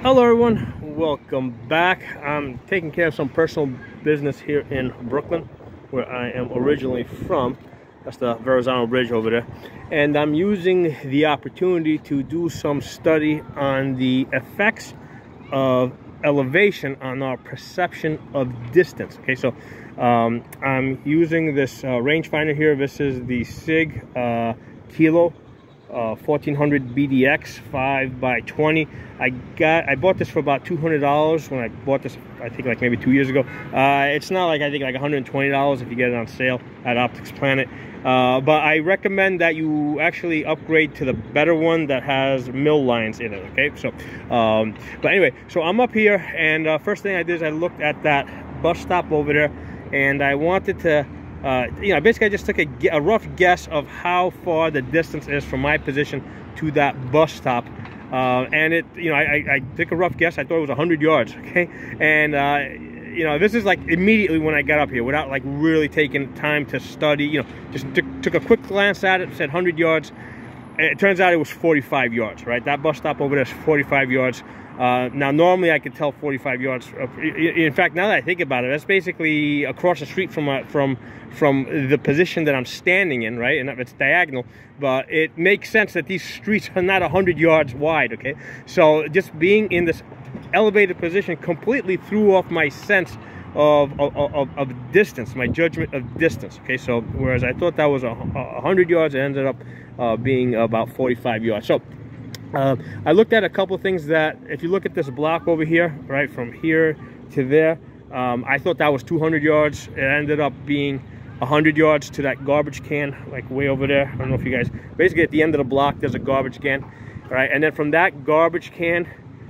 Hello everyone, welcome back. I'm taking care of some personal business here in Brooklyn, where I am originally from. That's the Verrazano Bridge over there. And I'm using the opportunity to do some study on the effects of elevation on our perception of distance. Okay, so I'm using this rangefinder here. This is the SIG Kilo 1400 BDX 5x20. I bought this for about $200 when I bought this, I think like maybe 2 years ago. It's not like, I think like $120 if you get it on sale at Optics Planet. But I recommend that you actually upgrade to the better one that has mill lines in it. Okay, so but anyway, so I'm up here, and first thing I did is I looked at that bus stop over there, and I wanted to basically I just took a rough guess of how far the distance is from my position to that bus stop. And I took a rough guess. I thought it was 100 yards, okay? And this is like immediately when I got up here, without like really taking time to study, just took a quick glance at it, said 100 yards. It turns out it was 45 yards, right? That bus stop over there is 45 yards. Now, normally I could tell 45 yards. In fact, now that I think about it, that's basically across the street from the position that I'm standing in, right? And it's diagonal, but it makes sense that these streets are not 100 yards wide, okay? So just being in this elevated position completely threw off my sense of distance, my judgment of distance, okay? So whereas I thought that was 100 yards, it ended up being about 45 yards. So I looked at a couple of things that, if you look at this block over here, right, from here to there, I thought that was 200 yards. It ended up being 100 yards to that garbage can, like way over there. I don't know if you guys, basically at the end of the block, there's a garbage can, right? And then from that garbage can,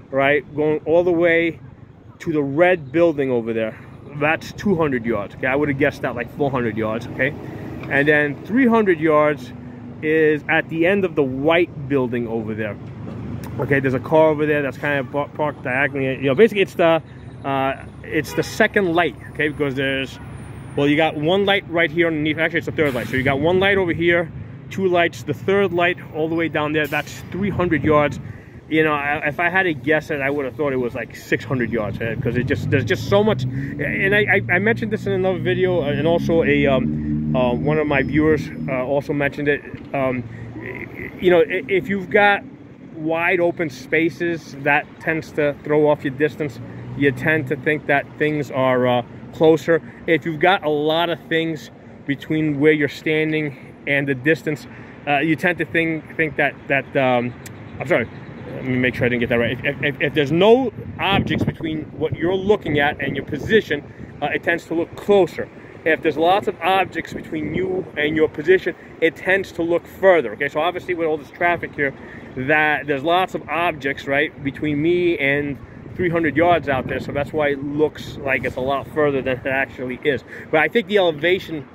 right, going all the way to the red building over there, that's 200 yards, okay? I would have guessed that like 400 yards, okay? And then 300 yards is at the end of the white building over there. Okay, there's a car over there that's kind of parked diagonally. Basically it's the second light, okay? Because there's, well, you got one light right here underneath. Actually, it's the third light. So you got one light over here, two lights, the third light all the way down there. That's 300 yards. If I had to guess it, I would have thought it was like 600 yards, because there's just so much. And I mentioned this in another video, and also one of my viewers also mentioned it. If you've got wide open spaces, that tends to throw off your distance. You tend to think that things are closer. If you've got a lot of things between where you're standing and the distance, you tend to think that I'm sorry, let me make sure I didn't get that right. If there's no objects between what you're looking at and your position, it tends to look closer. If there's lots of objects between you and your position, it tends to look further. Okay, so obviously with all this traffic here, that there's lots of objects, right, between me and 300 yards out there, so that's why it looks like it's a lot further than it actually is. But I think the elevation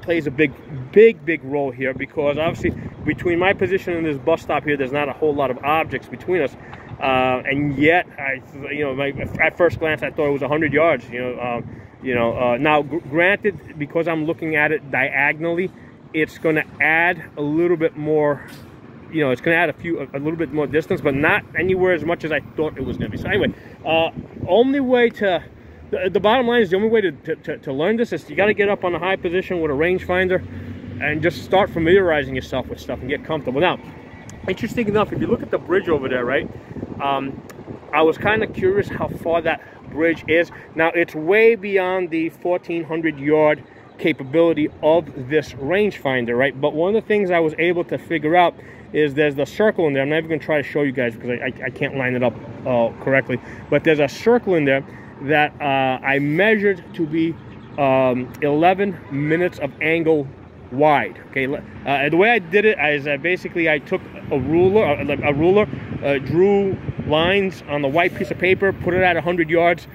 plays a big role here, because obviously between my position and this bus stop here, there's not a whole lot of objects between us, and yet at first glance I thought it was 100 yards. Now granted, because I'm looking at it diagonally, it's going to add a little bit more. It's going to add a little bit more distance, but not anywhere as much as I thought it was going to be. So anyway, only way to, the bottom line is, the only way to learn this is you got to get up on a high position with a rangefinder and just start familiarizing yourself with stuff and get comfortable. Now, interesting enough, if you look at the bridge over there, right, I was kind of curious how far that bridge is. Now, it's way beyond the 1,400 yard capability of this rangefinder, right? But one of the things I was able to figure out is there's the circle in there. I'm not even going to try to show you guys because I can't line it up correctly. But there's a circle in there that I measured to be 11 minutes of angle wide. Okay, the way I did it is basically I took a ruler, drew lines on the white piece of paper, put it at 100 yards,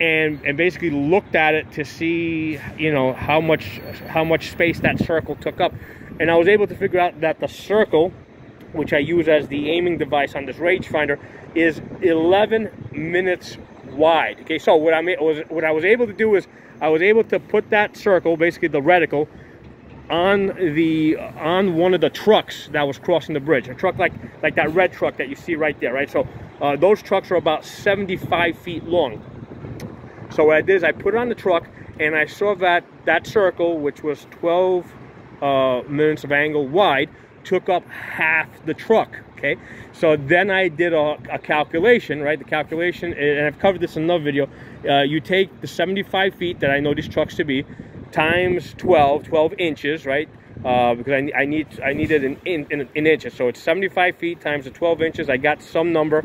and basically looked at it to see how much space that circle took up. And I was able to figure out that the circle, which I use as the aiming device on this rangefinder, is 11 minutes wide. Okay, so what I was able to do is I was able to put that circle, basically the reticle, on one of the trucks that was crossing the bridge. A truck like that red truck that you see right there, right? So those trucks are about 75 feet long. So what I did is I put it on the truck, and I saw that that circle, which was 12 minutes of angle wide, took up half the truck. Okay, so then I did a calculation, right? The calculation, and I've covered this in another video. You take the 75 feet that I know these trucks to be, times 12 inches, right? Because I need it in inches. So it's 75 feet times the 12 inches. I got some number,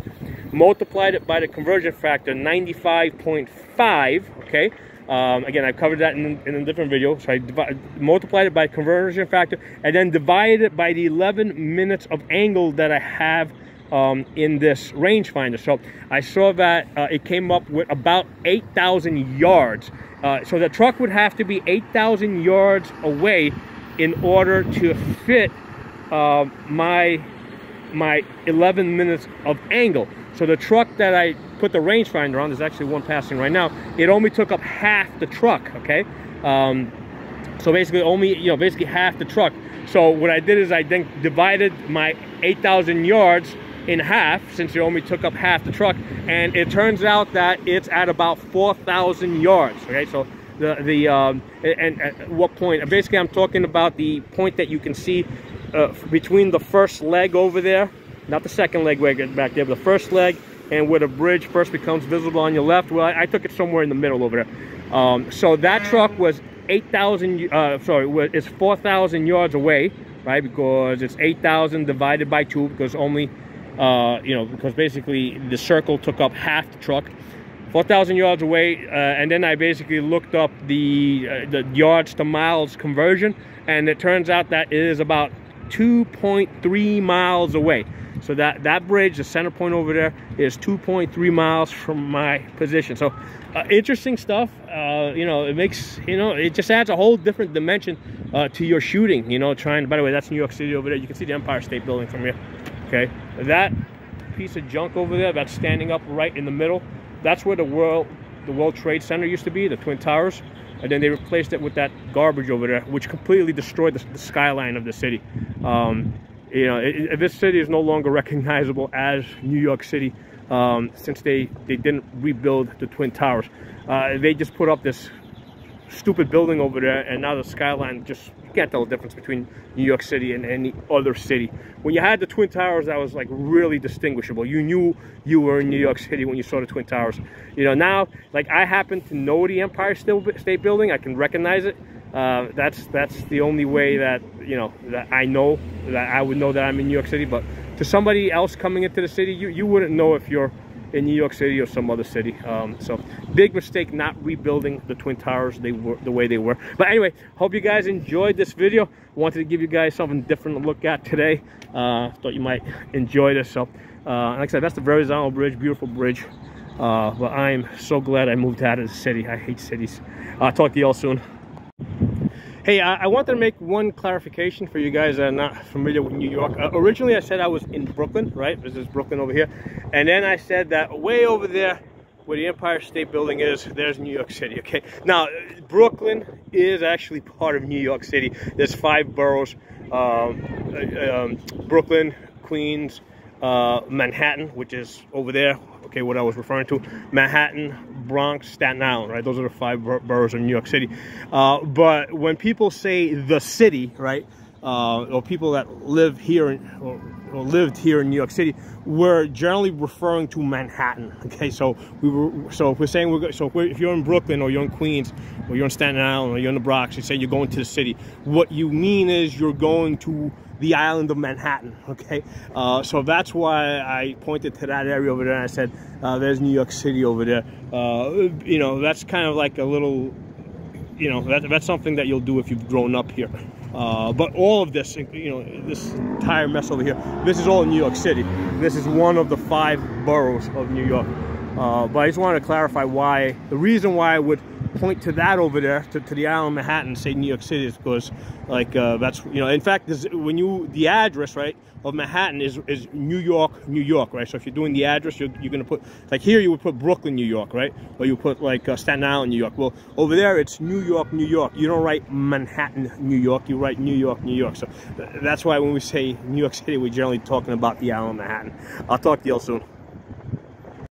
multiplied it by the conversion factor, 95.5. Okay. Again, I've covered that in a different video. So I multiplied it by conversion factor, and then divided it by the 11 minutes of angle that I have in this rangefinder. So I saw that it came up with about 8,000 yards. So the truck would have to be 8,000 yards away in order to fit my 11 minutes of angle. So the truck that I put the rangefinder on, there's actually one passing right now, it only took up half the truck. Okay, so basically basically half the truck. So what I did is I then divided my 8,000 yards in half, since it only took up half the truck, and it turns out that it's at about 4,000 yards. Okay, so and at what point, basically I'm talking about the point that you can see between the first leg over there, not the second leg back there, but the first leg, and where the bridge first becomes visible on your left. Well, I took it somewhere in the middle over there. So that truck was 8,000, it's 4,000 yards away, right? Because it's 8,000 divided by 2, because only, because basically the circle took up half the truck. 4,000 yards away, and then I basically looked up the yards to miles conversion, and it turns out that it is about 2.3 miles away. So that bridge, the center point over there, is 2.3 miles from my position. So interesting stuff. It makes, it just adds a whole different dimension to your shooting. By the way, that's New York City over there. You can see the Empire State Building from here. Okay, that piece of junk over there that's standing up right in the middle, that's where the World Trade Center used to be, the Twin Towers. And then they replaced it with that garbage over there, which completely destroyed the skyline of the city. This city is no longer recognizable as New York City since they didn't rebuild the Twin Towers. They just put up this stupid building over there, and now the skyline, just, you can't tell the difference between New York City and any other city. When you had the Twin Towers, that was like really distinguishable. You knew you were in New York City when you saw the Twin Towers. Now, like, I happen to know the Empire State Building. I can recognize it. That's the only way that that I know, that I would know that I'm in New York City. But to somebody else coming into the city, you wouldn't know if you're in New York City or some other city. So big mistake not rebuilding the Twin Towers the way they were. But anyway, hope you guys enjoyed this video. Wanted to give you guys something different to look at today. Thought you might enjoy this. So like I said, that's the Verrazano Bridge, beautiful bridge. But I'm so glad I moved out of the city. I hate cities. I'll talk to you all soon. Hey, I wanted to make one clarification for you guys that are not familiar with New York. Originally, I said I was in Brooklyn, right? This is Brooklyn over here. And then I said that way over there, where the Empire State Building is, there's New York City, okay? Now, Brooklyn is actually part of New York City. There's 5 boroughs, Brooklyn, Queens, Manhattan, which is over there, okay, what I was referring to, Manhattan, Bronx, Staten Island, right? Those are the 5 boroughs of New York City. But when people say the city, right, or people that live here or lived here in New York City, we're generally referring to Manhattan. Okay, so if we're saying if you're in Brooklyn, or you're in Queens, or you're in Staten Island, or you're in the Bronx, you say you're going to the city, what you mean is you're going to the island of Manhattan. Okay, so that's why I pointed to that area over there, and I said there's New York City over there. That's kind of like a little, that's something that you'll do if you've grown up here. But all of this, this entire mess over here, this is all New York City. This is one of the 5 boroughs of New York. But I just wanted to clarify the reason why I would point to that over there, to the island of Manhattan, and say New York City, is because, like, that's, in fact, the address, right, of Manhattan is New York, New York, right? So if you're doing the address, you're going to put, like here you would put Brooklyn, New York, right? Or you put like Staten Island, New York. Well, over there it's New York, New York. You don't write Manhattan, New York. You write New York, New York. So that's why when we say New York City, we're generally talking about the island of Manhattan. I'll talk to you all soon.